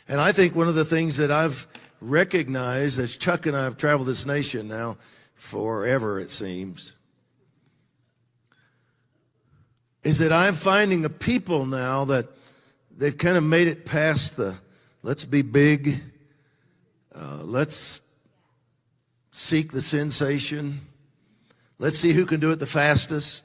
And I think one of the things that I've recognized as Chuck and I have traveled this nation now forever, it seems, is that I'm finding a people now that they've kind of made it past the let's be big, let's seek the sensation, let's see who can do it the fastest,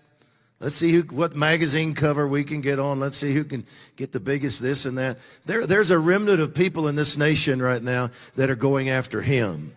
let's see what magazine cover we can get on, let's see who can get the biggest this and that. There's a remnant of people in this nation right now that are going after him.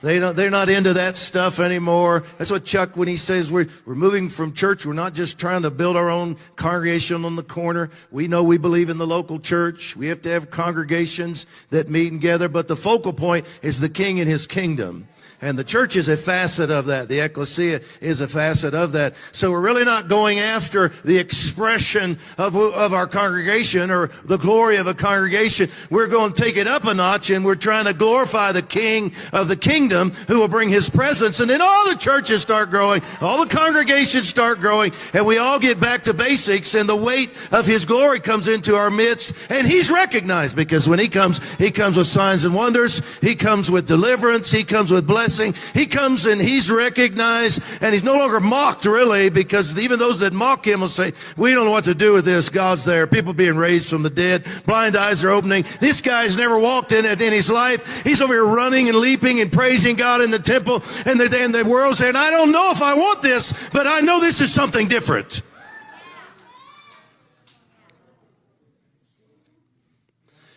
They're not into that stuff anymore. That's what Chuck, when he says we're moving from church, we're not just trying to build our own congregation on the corner. We know we believe in the local church. We have to have congregations that meet together, but the focal point is the King and his kingdom. And the church is a facet of that. The ecclesia is a facet of that. So we're really not going after the expression of our congregation or the glory of a congregation. We're going to take it up a notch, and we're trying to glorify the King of the kingdom who will bring his presence. And then all the churches start growing, all the congregations start growing, and we all get back to basics, and the weight of his glory comes into our midst. And he's recognized, because when he comes with signs and wonders. He comes with deliverance. He comes with blessing. He comes and he's recognized, and he's no longer mocked, really, because even those that mock him will say, we don't know what to do with this. God's there. People being raised from the dead. Blind eyes are opening. This guy's never walked in it in his life. He's over here running and leaping and praising God in the temple, and the world saying, I don't know if I want this, but I know this is something different.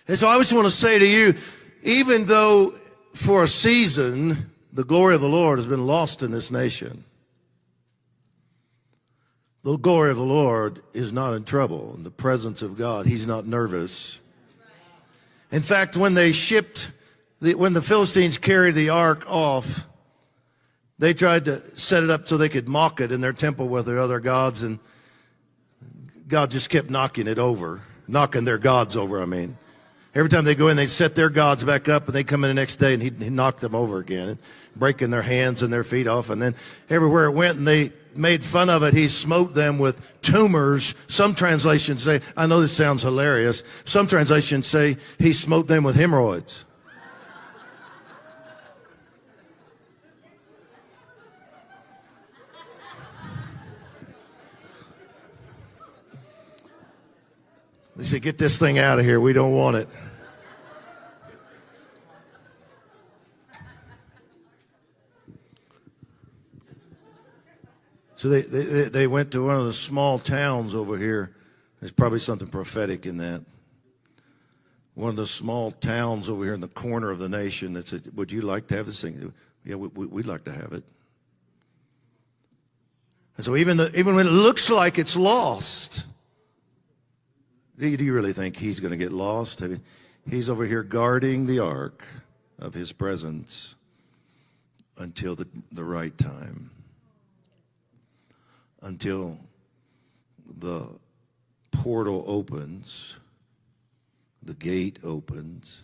And so I just want to say to you, even though for a season the glory of the Lord has been lost in this nation, the glory of the Lord is not in trouble. In the presence of God, he's not nervous. In fact, when the Philistines carried the ark off, they tried to set it up so they could mock it in their temple with their other gods, and God just kept knocking their gods over, I mean. Every time they go in, they set their gods back up, and they come in the next day, and he knocked them over again, breaking their hands and their feet off. And then everywhere it went, and they made fun of it, he smote them with tumors. Some translations say, I know this sounds hilarious, some translations say he smote them with hemorrhoids. They said, get this thing out of here. We don't want it. So they went to one of the small towns over here. There's probably something prophetic in that. One of the small towns over here in the corner of the nation that said, would you like to have this thing? Yeah, we'd like to have it. And so even when it looks like it's lost, do you really think he's going to get lost? I mean, he's over here guarding the ark of his presence until the right time, until the portal opens, the gate opens,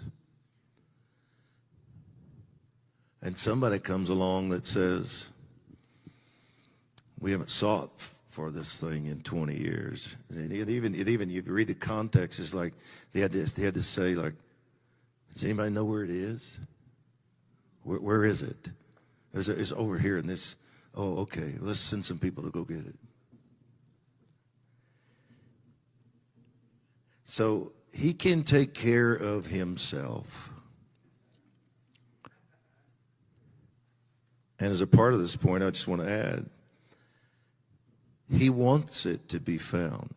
and somebody comes along that says, we haven't sought for this thing in 20 years. And even you read the context, it's like they had to say, like, does anybody know where it is? Where is it? It's over here in this. Oh, okay. Let's send some people to go get it. So he can take care of himself. And as a part of this point, I just want to add, he wants it to be found.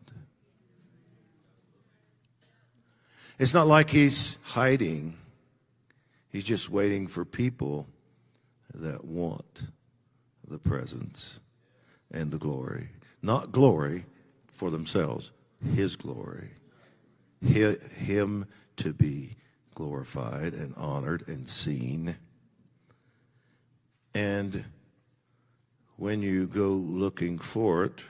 It's not like he's hiding. He's just waiting for people that want the presence and the glory. Not glory for themselves, his glory. Him to be glorified and honored and seen. And when you go looking for it,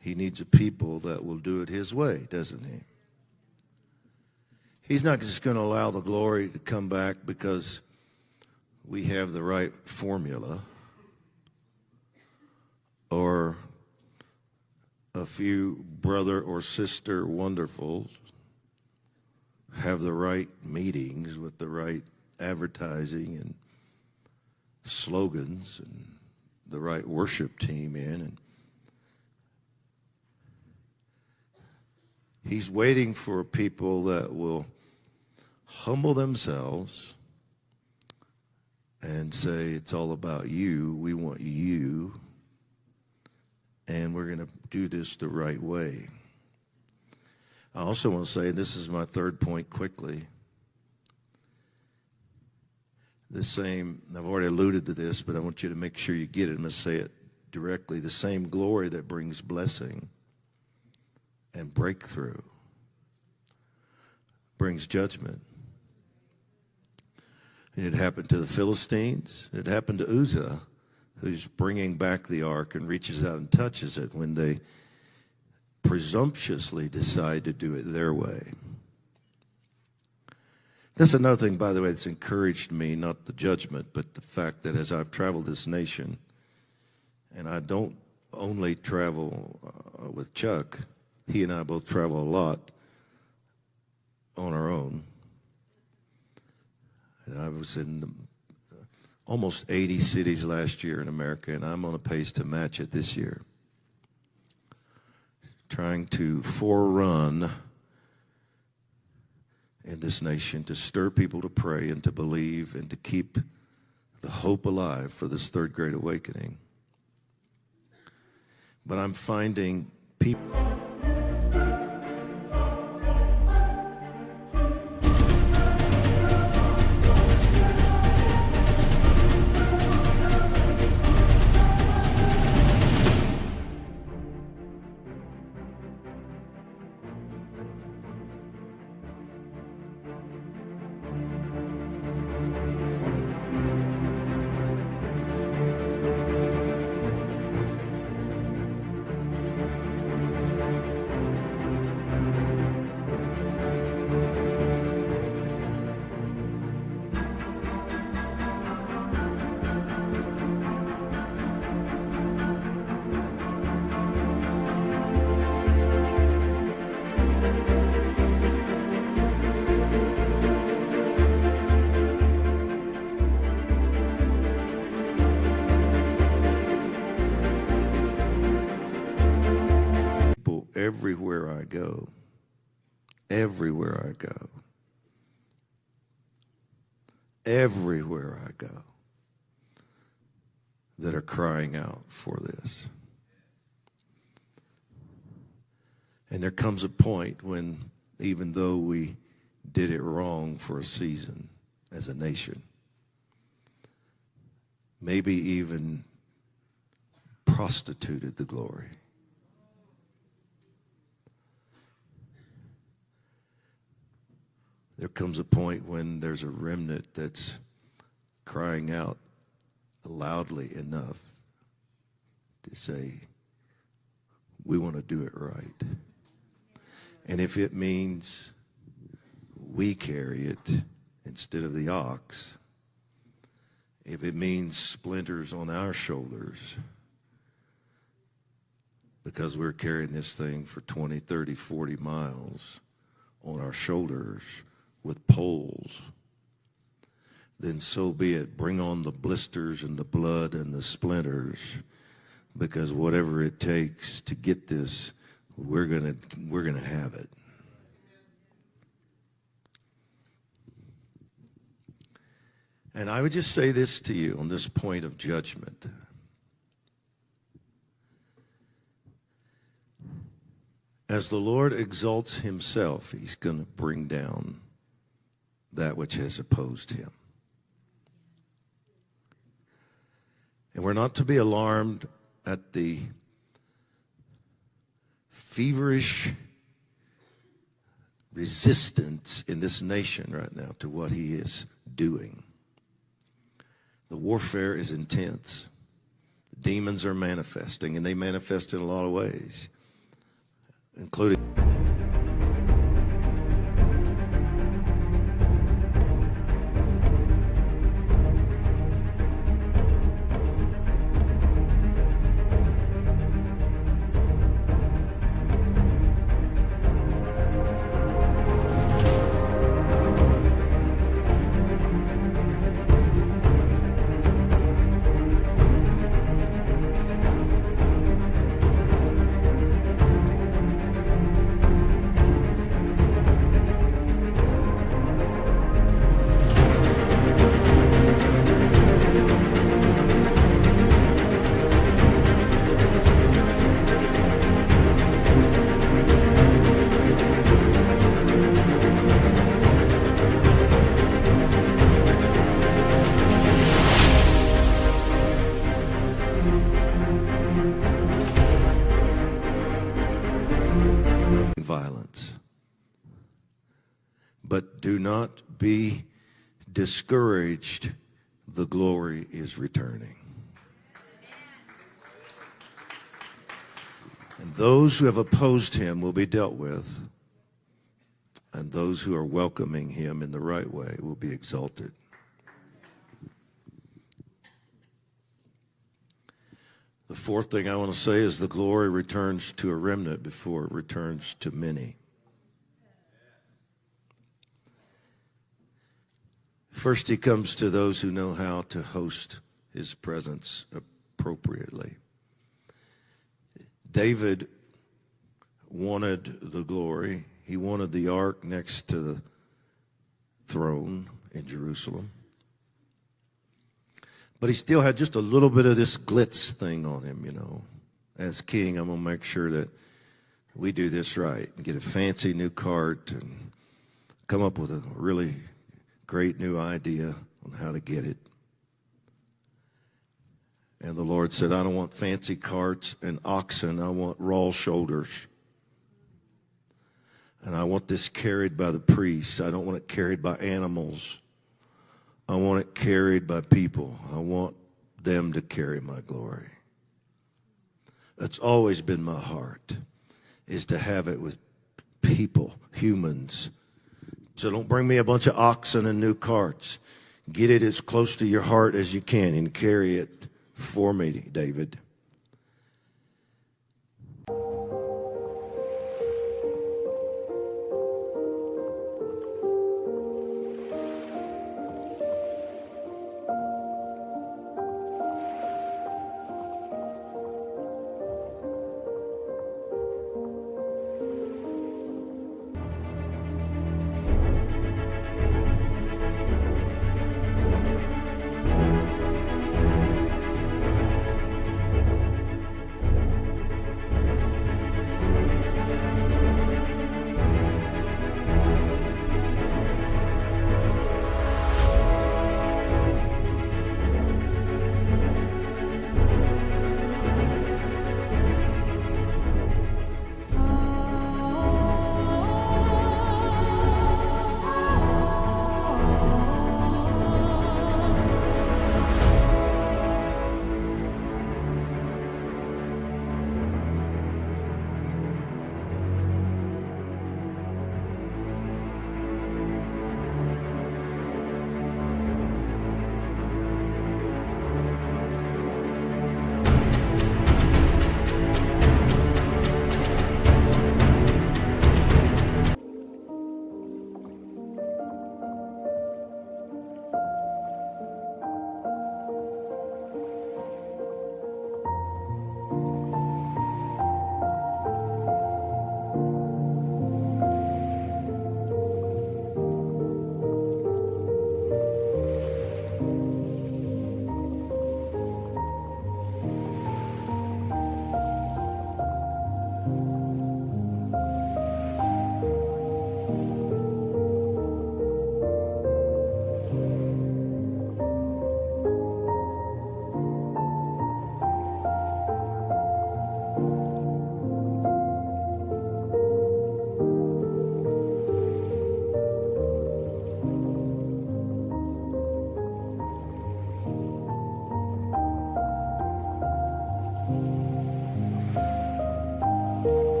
he needs a people that will do it his way, doesn't he? He's not just going to allow the glory to come back because we have the right formula or a few brother or sister wonderfuls have the right meetings with the right advertising and slogans and the right worship team in. And he's waiting for people that will humble themselves and say, it's all about you. We want you. And we're going to do this the right way. I also want to say, this is my third point quickly. I've already alluded to this, but I want you to make sure you get it. I'm going to say it directly. The same glory that brings blessing and breakthrough brings judgment. And it happened to the Philistines. It happened to Uzzah, who's bringing back the ark and reaches out and touches it when they presumptuously decide to do it their way. That's another thing, by the way, that's encouraged me, not the judgment, but the fact that as I've traveled this nation, and I don't only travel with Chuck, he and I both travel a lot on our own. And I was in almost 80 cities last year in America, and I'm on a pace to match it this year. Trying to forerun in this nation to stir people to pray and to believe and to keep the hope alive for this third great awakening. But I'm finding people... Everywhere I go, everywhere I go, that are crying out for this. And there comes a point when, even though we did it wrong for a season as a nation, maybe even prostituted the glory, there comes a point when there's a remnant that's crying out loudly enough to say, we want to do it right. And if it means we carry it instead of the ox, if it means splinters on our shoulders because we're carrying this thing for 20, 30, 40 miles on our shoulders with poles, then so be it. Bring on the blisters and the blood and the splinters, because whatever it takes to get this, we're gonna have it. And I would just say this to you on this point of judgment. As the Lord exalts himself, he's going to bring down that which has opposed him. And we're not to be alarmed at the feverish resistance in this nation right now to what he is doing. The warfare is intense. The demons are manifesting, and they manifest in a lot of ways, including... But do not be discouraged. The glory is returning. And those who have opposed him will be dealt with, and those who are welcoming him in the right way will be exalted. The fourth thing I want to say is the glory returns to a remnant before it returns to many. First, he comes to those who know how to host his presence appropriately. David wanted the glory. He wanted the ark next to the throne in Jerusalem. But he still had just a little bit of this glitz thing on him, you know. As king, I'm going to make sure that we do this right and get a fancy new cart and come up with a really great new idea on how to get it. And the Lord said, I don't want fancy carts and oxen. I want raw shoulders. And I want this carried by the priests. I don't want it carried by animals. I want it carried by people. I want them to carry my glory. That's always been my heart, is to have it with people, humans. So don't bring me a bunch of oxen and new carts. Get it as close to your heart as you can and carry it for me, David.